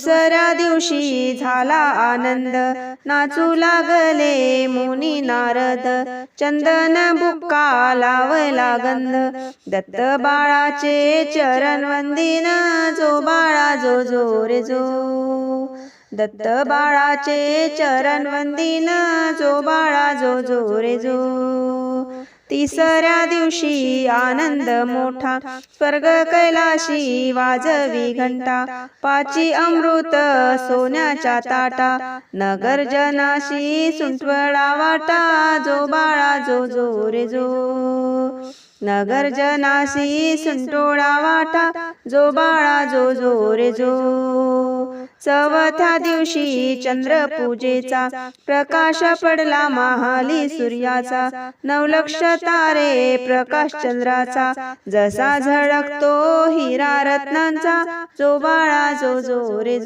दुसऱ्या दिवशी झाला आनंद, नाचू लागले मुनी नारद. चंदन बुक्का लावला गंध, दत्त बाळाचे चरण वंदिन. जो बाळा जो जो रे जो, दत्त बाळाचे चरण वंदिन. जो बाळा जो जो रे जो. तिसऱ्या दिवशी आनंद मोठा, स्वर्ग कैलाशी वाजवी घंटा. पाची अमृत सोन्याच्या ताटा, नगर जनाशी सुंटवळा वाटा. जो बाळा जो जो रे जो, नगर जनाशी सुंटोळा वाटा. जो बाळा जो जो रे जो. चौथ्या दिवशी चंद्र पूजेचा, प्रकाश पडला महाली सूर्याचा. 9 लक्ष तारे प्रकाश चंद्राचा, जसा झळकतो हिरा रत्नांचा. जो बाळा जो जो रे जो.